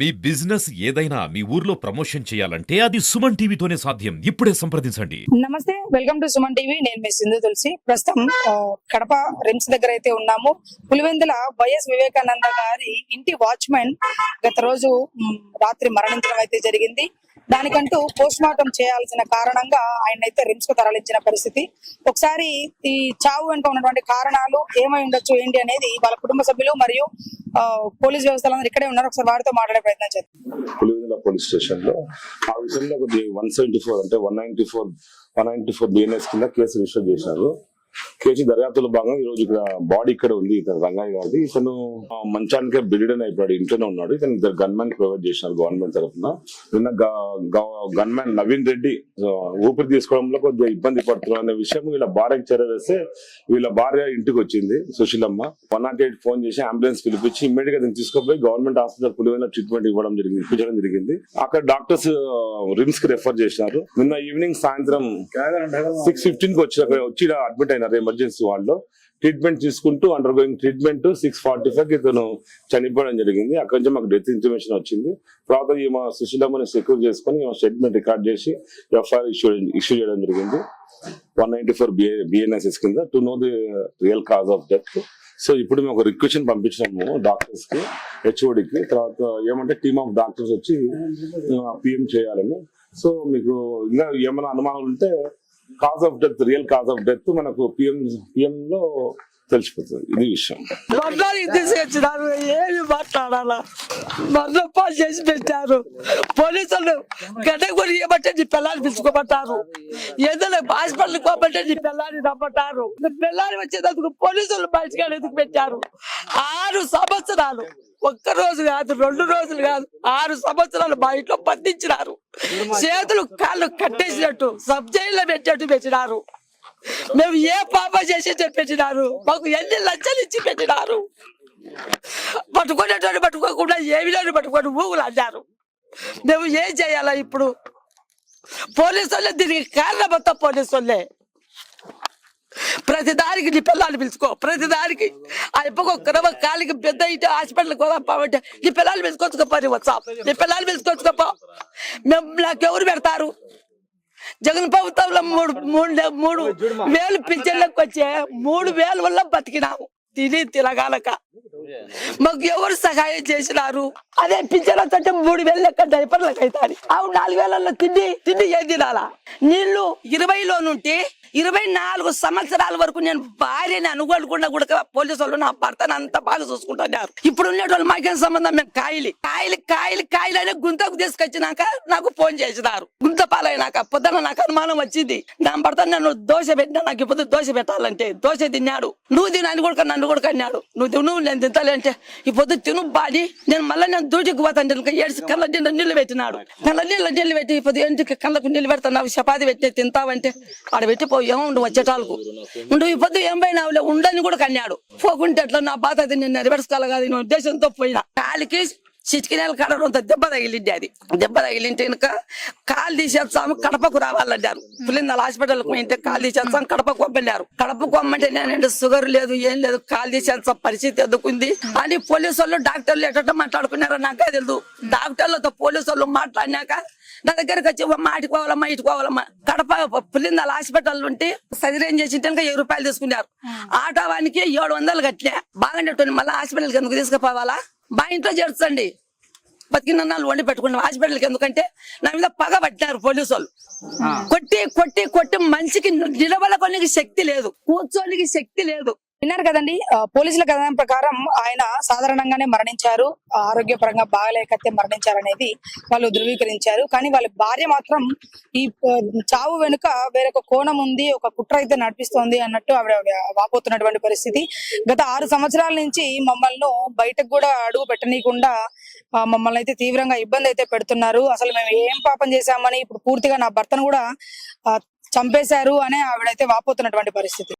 మీ business ఏదైనా మీ ఊర్లో promotion చేయాలంటే అది సుమన్ టీవీతోనే సాధ్యం. ఇప్పుడే సంప్రదించండి. నమస్తే, వెల్కమ్ టు సుమన్ టీవీ. నేను మీ సింధు తులసి. ప్రస్తుతం కడప రిమ్స్ దగ్గర అయితే ఉన్నాము. పులివెందుల వైఎస్ వివేకానంద గారి ఇంటి వాచ్మెన్ గత రోజు రాత్రి మరణించడం అయితే జరిగింది. దానికంటూ పోస్ట్ మార్టం చేయాల్సిన కారణంగా ఆయన అయితే రిమ్స్ కు తరలించిన పరిస్థితి. ఒకసారి ఈ చావు వెనుక ఉన్నటువంటి కారణాలు ఏమై ఉండొచ్చు ఏంటి అనేది వాళ్ళ కుటుంబ సభ్యులు మరియు పోలీస్ వ్యవస్థలందరూ ఇక్కడే ఉన్నారు. ఒకసారి వారితో మాట్లాడే ప్రయత్నం చేద్దాం. పులివెందుల పోలీస్ స్టేషన్ లో ఆ విషయంలో 174 అంటే 194 బిఎన్ఎస్ కింద కేసు రిజిస్టర్ చేశారు. కేసు దర్యాప్తులో భాగంగా ఈ రోజు ఇక్కడ బాడీ ఇక్కడ ఉంది. ఇతను రంగయ్య గారిది. ఇతను మంచానికే బిల్డెన్ అయిపోయాడు, ఇంట్లోనే ఉన్నాడు. ఇతను ఇద్దరు గన్మెన్ ప్రొవైడ్ చేసినారు గవర్నమెంట్ తరఫున. నిన్న గన్మెన్ నవీన్ రెడ్డి ఊపిరి తీసుకోవడంలో కొద్దిగా ఇబ్బంది పడుతున్నారు అనే విషయం వీళ్ళ భార్యకి చేరవేస్తే వీళ్ళ భార్య ఇంటికి వచ్చింది సుశీలమ్మ. 108 ఫోన్ చేసి అంబులెన్స్ పిలిపించి ఇమ్మీడియట్ గా తీసుకుపోయి గవర్నమెంట్ హాస్పిటల్ పులివెందుల ట్రీట్మెంట్ ఇప్పించడం జరిగింది. అక్కడ డాక్టర్స్ రిమ్స్ కి రెఫర్ చేసినారు. నిన్న ఈవినింగ్ సాయంత్రం 6:15 కి వచ్చి అడ్మిట్ అయినారు ఎమర్జెన్సీ వార్డులో. ట్రీట్మెంట్ తీసుకుంటూ అండర్ గోయింగ్ ట్రీట్మెంట్ 6:45 ఇతను చనిపోవడం జరిగింది. అక్కడి నుంచి మాకు డెత్ ఇన్ఫర్మేషన్ వచ్చింది. తర్వాత ఈమె సుశీలమ్మని సెక్యూర్ చేసుకుని స్టేట్మెంట్ రికార్డ్ చేసి ఎఫ్ఐఆర్ ఇష్యూ చేయడం జరిగింది 194 బిఎన్ఎస్ఎస్ కింద to know the real cause of death. So ఇప్పుడు మేము ఒక రిక్వెషన్ పంపించినాము డాక్టర్స్ కి, హెచ్ఓడికి. తర్వాత ఏమంటే టీమ్ ఆఫ్ డాక్టర్స్ వచ్చి పిఎం చేయాలని. సో మీకు ఇంకా ఏమైనా అనుమానాలు ఉంటే cause of death, real cause of death మనకు పిఎం లో తెలిసిపోతుంది. ఇది విషయం. ఏమి మాట్లాడాలా, మరణ పాలు చేసి పెట్టారు పోలీసులు. గడ్డ కూడా ఇవ్వబట్టే నీ పిల్లల్ని పిలుచుకోబట్టారు. ఏదైనా హాస్పిటల్కి పోబట్టే నీ పిల్లల్ని రమ్మంటారు. పిల్లల్ని వచ్చేందుకు పోలీసులు బయటకు ఎందుకు పెట్టారు? 6 సంవత్సరాలు, ఒక్క రోజు కాదు, 2 రోజులు కాదు, 6 సంవత్సరాలు మా ఇంట్లో బంధించినారు. చేతులు కాళ్ళు కట్టేసినట్టు సబ్ జైల్లో పెట్టినారు. మేము ఏ పాప చేసి పెట్టినారు. మాకు ఎన్ని లక్షలు ఇచ్చి పెట్టినారు. పట్టుకునేటోని పట్టుకోకుండా ఏమిలోని పట్టుకొని ఊగులు అన్నారు. మేము ఏం చేయాలా ఇప్పుడు? పోలీసు వాళ్ళే దీనికి కారణం, మొత్తం పోలీసు వాళ్ళే. ప్రతిదానికి నీ పిల్లల్ని పిలుచుకో, ప్రతిదానికి ఆ ఒక్క కాలికి పెద్ద ఇటు హాస్పిటల్కి పోదామంటే నీ పిల్లల్ని పిలుచుకొచ్చుకోపోయి వచ్చా, నీ పిల్లల్ని పిలుచుకొచ్చుకోపో. మేము నాకెవరు పెడతారు? జగన్ ప్రభుత్వంలో 3,000 పింఛన్లకు వచ్చే 3,000 వల్ల బతికినాము తిరగాలక. మాకు ఎవరు సహాయం చేసినారు? అదే పింఛన్ అంటే 3,000 లెక్క డైపర్లకు అవుతాయి. అవు 4,000 తిండి ఏం తినాలా? నీళ్లు 20లో నుండి 24 సంవత్సరాల వరకు నేను భార్యని అనుకోకుండా కూడా పోలీసు వాళ్ళు నా భర్తను అంత బాగా చూసుకుంటున్నారు. ఇప్పుడు ఉండేటోళ్ళు మాకేం సంబంధం? మేము కాయలు అనే గుంతకు తీసుకొచ్చినాక నాకు ఫోన్ చేసినారు. గుంత పాలైనాక పొద్దున నాకు అనుమానం వచ్చింది. నా భర్త నన్ను దోశ పెట్టినా, నాకు ఇప్పుడు దోశ పెట్టాలంటే దోశ తిన్నాడు. నువ్వు తినని కూడా నన్ను కూడా కన్నాడు. నువ్వు నేను తింటాలి అంటే ఇప్పుడు తిను బాడి. నేను నేను దూటికి పోతాను. ఏడ్చి కళ్ళ నీళ్ళు పెట్టినాడు. కళ్ళ నీళ్ళు పెట్టి ఇప్పుడు ఇంటికి కళ్ళకు నీళ్ళు పెడతాను. చపాతి పెట్టి తింటావంటే ఆడ పెట్టిపో, ఏముండు వచ్చేటాలకు ఉండు. ఈ పొద్దు ఏం పోయినావులే ఉండని కూడా కన్నాడు. పోకుంటే అట్లా నా బాధ అది నేను నెరవేర్చుకోవాలి కాదు నేను ఉద్దేశంతో పోయినా. కాలికి చిటికినేలు కడడంతో దెబ్బ తగిలింది. అది దెబ్బ తగిలింటే కనుక కాలు తీసేస్తాము, కడపకు రావాలన్నారు. పులివెందుల హాస్పిటల్కి పోయింటే కాలు తీసేస్తాం, కడపకు పంపన్నారు. కడపకు పంపంటే నేను షుగర్ లేదు, ఏం లేదు, కాలు తీసేస్తాం, పరిస్థితి ఎదుర్కొంది అని పోలీసు వాళ్ళు డాక్టర్లు ఎట్ట మాట్లాడుకున్నారో నాకే తెలుసు. డాక్టర్లతో పోలీసు వాళ్ళు మాట్లాడినాక నా దగ్గరకు వచ్చి మాటికి పోవాలమ్మా, ఇటుకు పోవాలమ్మా. కడప పులివెందుల హాస్పిటల్ ఉంటే సర్జరీ చేసింటే 1000 రూపాయలు తీసుకున్నారు. ఆటోవానికి 700 కట్టినా. బాగుండేటోని మళ్ళీ హాస్పిటల్కి ఎందుకు తీసుకుపోవాలా? మా ఇంట్లో చేర్చండి, బతికినాళ్ళు వండి పెట్టుకున్నాం. హాస్పిటల్కి ఎందుకంటే నా మీద పగ పట్టినారు పోలీసు వాళ్ళు. కొట్టి మనిషికి నిలబడడానికి శక్తి లేదు, కూర్చోనికి శక్తి లేదు. విన్నారు కదండి, పోలీసుల కథనం ప్రకారం ఆయన సాధారణంగానే మరణించారు, ఆరోగ్యపరంగా బాగలేకతే మరణించారనేది వాళ్ళు ధృవీకరించారు. కానీ వాళ్ళ భార్య మాత్రం ఈ చావు వెనుక వేరొక కోణం ఉంది, ఒక కుట్ర అయితే నడిపిస్తోంది అన్నట్టు ఆవిడ వాపోతున్నటువంటి పరిస్థితి. గత 6 సంవత్సరాల నుంచి మమ్మల్ని బయటకు కూడా అడుగు పెట్టనీయకుండా మమ్మల్ని అయితే తీవ్రంగా ఇబ్బంది అయితే పెడుతున్నారు. అసలు మేము ఏం పాపం చేశామని ఇప్పుడు పూర్తిగా నా భర్తను కూడా చంపేశారు అని ఆవిడైతే వాపోతున్నటువంటి పరిస్థితి.